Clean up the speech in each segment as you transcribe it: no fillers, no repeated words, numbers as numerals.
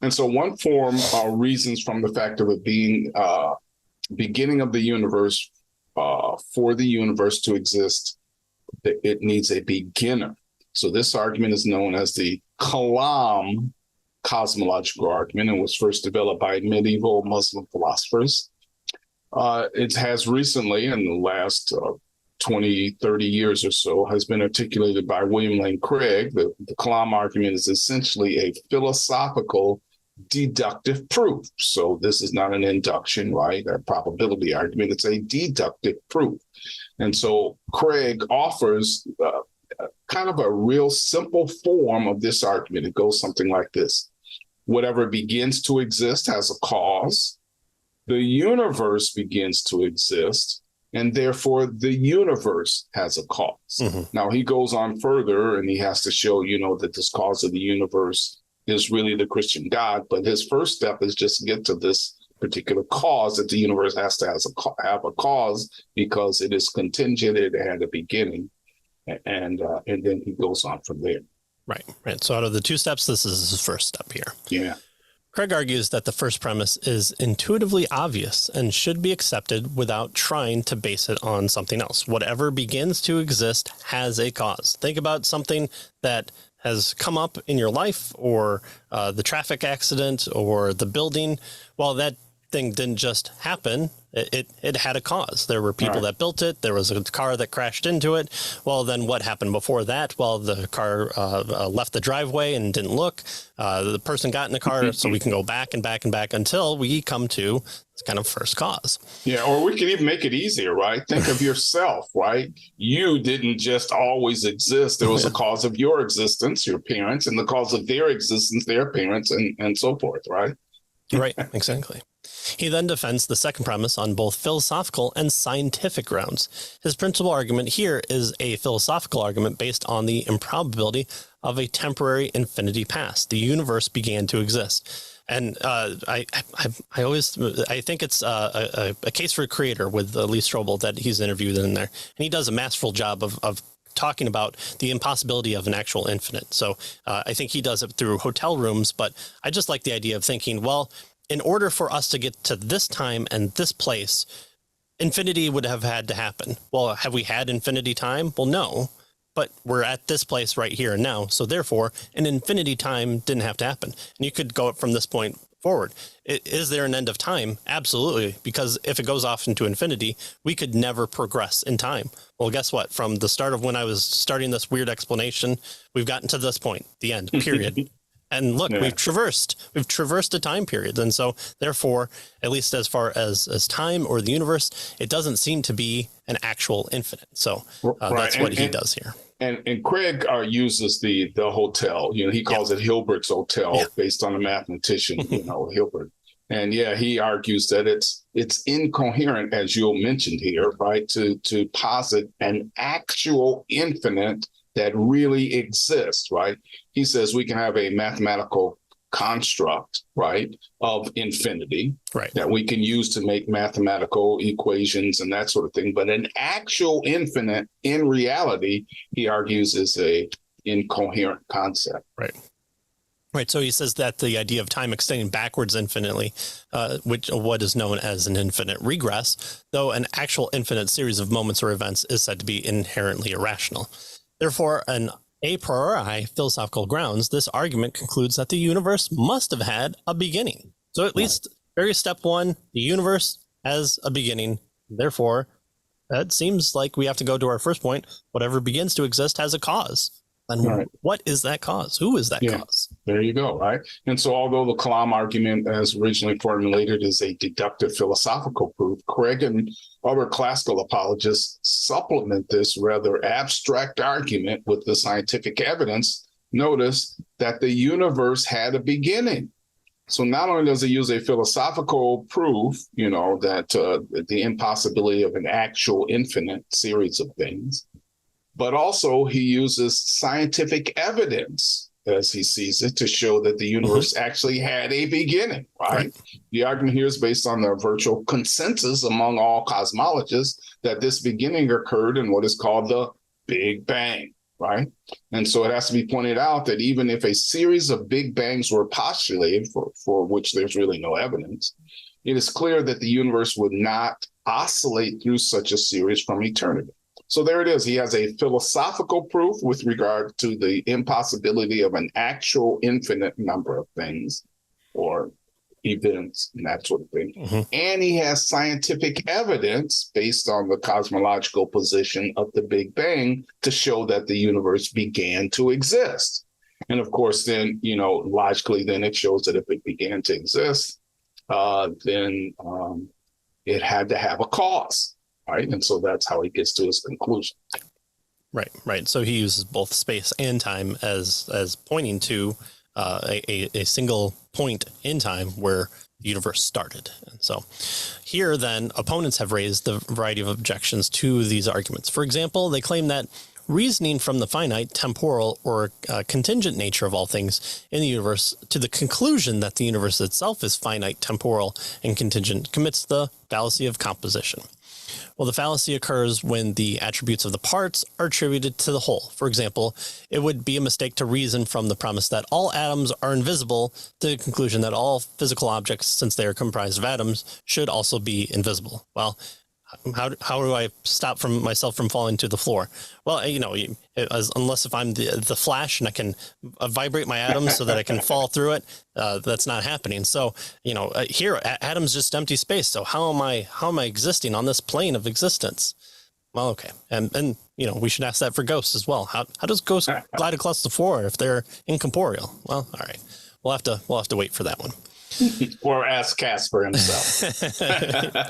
And so one form reasons from the fact of it being beginning of the universe, for the universe to exist, it needs a beginner. So this argument is known as the Kalam cosmological argument and was first developed by medieval Muslim philosophers. It has recently, in the last 20, 30 years or so, has been articulated by William Lane Craig. The Kalam argument is essentially a philosophical deductive proof. So this is not an induction, right? A probability argument. It's a deductive proof. And so Craig offers kind of a real simple form of this argument. It goes something like this. Whatever begins to exist has a cause. The universe begins to exist, and therefore the universe has a cause. Mm-hmm. Now, he goes on further, and he has to show, that this cause of the universe is really the Christian God. But his first step is just to get to this particular cause, that the universe has to have a cause because it is contingent, it had a beginning, and then he goes on from there. Right. So out of the two steps, this is his first step here. Yeah. Craig argues that the first premise is intuitively obvious and should be accepted without trying to base it on something else. Whatever begins to exist has a cause. Think about something that has come up in your life, or the traffic accident, or the building. Well, that thing didn't just happen. It had a cause. There were people that built it. There was a car that crashed into it. Well, then what happened before that? Well, the car left the driveway and didn't look. The person got in the car, so we can go back and back and back until we come to this kind of first cause. Yeah, or we can even make it easier, right? Think of yourself, right? You didn't just always exist. There was a cause of your existence, your parents, and the cause of their existence, their parents, and so forth, right? Right, exactly. He then defends the second premise on both philosophical and scientific grounds. His principal argument here is a philosophical argument based on the improbability of a temporary infinity past. The universe began to exist. And I think it's a case for a creator with Lee Strobel that he's interviewed in there. And he does a masterful job of talking about the impossibility of an actual infinite. So I think he does it through hotel rooms, but I just like the idea of thinking, well, in order for us to get to this time and this place, infinity would have had to happen. Well, have we had infinity time? Well, no, but we're at this place right here and now. So therefore, an infinity time didn't have to happen. And you could go from this point forward. Is there an end of time? Absolutely. Because if it goes off into infinity, we could never progress in time. Well, guess what? From the start of when I was starting this weird explanation, we've gotten to this point, the end, period. And look, we've traversed a time period. And so therefore, at least as far as time or the universe, it doesn't seem to be an actual infinite. So that's what he does here. And Craig uses the hotel, he calls it Hilbert's hotel based on a mathematician, Hilbert. And he argues that it's incoherent, as you mentioned here, right, to posit an actual infinite that really exists, right? He says we can have a mathematical construct, right, of infinity, right, that we can use to make mathematical equations and that sort of thing. But an actual infinite, in reality, he argues, is a incoherent concept. Right. So he says that the idea of time extending backwards infinitely, what is known as an infinite regress, though an actual infinite series of moments or events is said to be inherently irrational. Therefore, on a priori philosophical grounds, this argument concludes that the universe must have had a beginning. So at least very step one, the universe has a beginning. Therefore, it seems like we have to go to our first point. Whatever begins to exist has a cause. And what is that cause? Who is that cause? There you go, right? And so although the Kalam argument, as originally formulated, is a deductive philosophical proof, Craig and other classical apologists supplement this rather abstract argument with the scientific evidence. Notice that the universe had a beginning. So not only does he use a philosophical proof, that the impossibility of an actual infinite series of things, but also he uses scientific evidence, as he sees it, to show that the universe actually had a beginning, right? The argument here is based on the virtual consensus among all cosmologists that this beginning occurred in what is called the Big Bang, right? And so it has to be pointed out that even if a series of Big Bangs were postulated, for which there's really no evidence, it is clear that the universe would not oscillate through such a series from eternity. So there it is. He has a philosophical proof with regard to the impossibility of an actual infinite number of things or events and that sort of thing. Mm-hmm. And he has scientific evidence based on the cosmological position of the Big Bang to show that the universe began to exist. And of course, then, logically, then it shows that if it began to exist, then it had to have a cause. Right. And so that's how he gets to his conclusion. Right. So he uses both space and time as pointing to a single point in time where the universe started. And so here, then, opponents have raised a variety of objections to these arguments. For example, they claim that reasoning from the finite, temporal, or contingent nature of all things in the universe to the conclusion that the universe itself is finite, temporal, and contingent commits the fallacy of composition. Well, the fallacy occurs when the attributes of the parts are attributed to the whole. For example, it would be a mistake to reason from the premise that all atoms are invisible to the conclusion that all physical objects, since they are comprised of atoms, should also be invisible. Well, how do I stop myself from falling to the floor? Well, unless if I'm the Flash and I can vibrate my atoms so that I can fall through it, that's not happening. So, here atoms just empty space. So how am I existing on this plane of existence? Well, okay, and we should ask that for ghosts as well. How does ghosts glide across the floor if they're incorporeal? Well, all right, we'll have to wait for that one. Or ask Casper himself.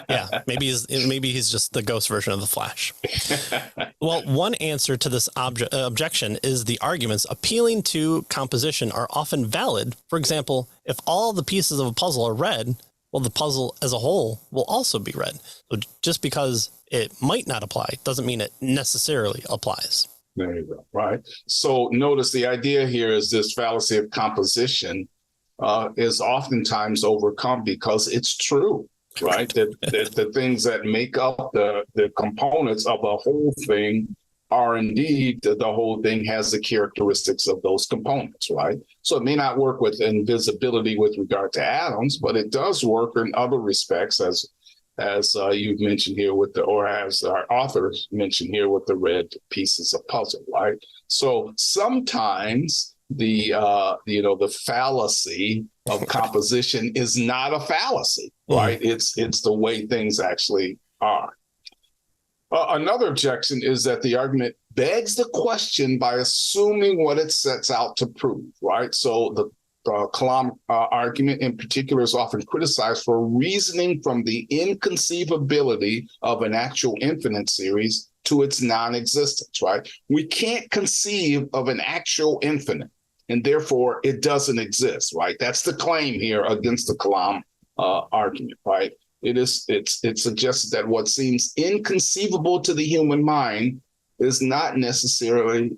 Yeah, maybe he's just the ghost version of the Flash. Well, one answer to this objection is the arguments appealing to composition are often valid. For example, if all the pieces of a puzzle are red, well, the puzzle as a whole will also be red. So just because it might not apply doesn't mean it necessarily applies. There you go. Right. So notice the idea here is this fallacy of composition is oftentimes overcome because it's true, right? that the things that make up the components of a whole thing are indeed the whole thing has the characteristics of those components, right? So it may not work with invisibility with regard to atoms, but it does work in other respects, as you've mentioned here or as our authors mentioned here with the red pieces of puzzle, right? So sometimes the fallacy of composition is not a fallacy, right? It's the way things actually are. Another objection is that the argument begs the question by assuming what it sets out to prove, right? So the Kalam argument in particular is often criticized for reasoning from the inconceivability of an actual infinite series to its non-existence, right? We can't conceive of an actual infinite, and therefore it doesn't exist, right? That's the claim here against the Kalam argument, right? It suggests that what seems inconceivable to the human mind is not necessarily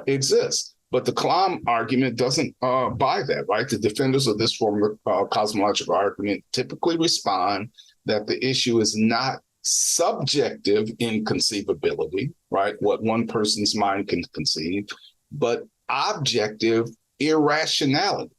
exist. But the Kalam argument doesn't buy that, right? The defenders of this form of cosmological argument typically respond that the issue is not subjective inconceivability, right? What one person's mind can conceive, but objective irrationality,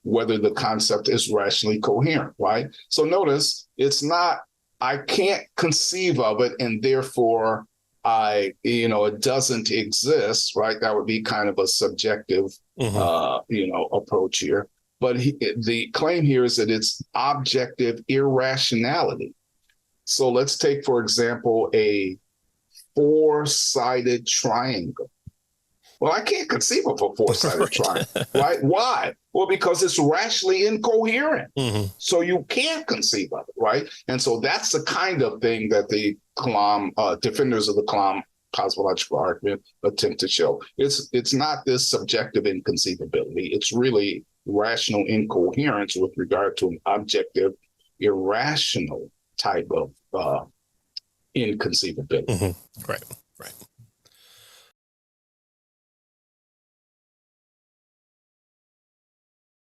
whether the concept is rationally coherent, right? So notice it's not, I can't conceive of it and therefore it doesn't exist, right? That would be kind of a subjective, approach here. But the claim here is that it's objective irrationality. So let's take, for example, a four-sided triangle. Well, I can't conceive of a four-sided triangle, right? Why? Well, because it's rationally incoherent. So you can't conceive of it, right? And so that's the kind of thing that the Kalam, defenders of the Kalam cosmological argument attempt to show. It's not this subjective inconceivability. It's really rational incoherence with regard to an objective, irrational type of inconceivability. Right.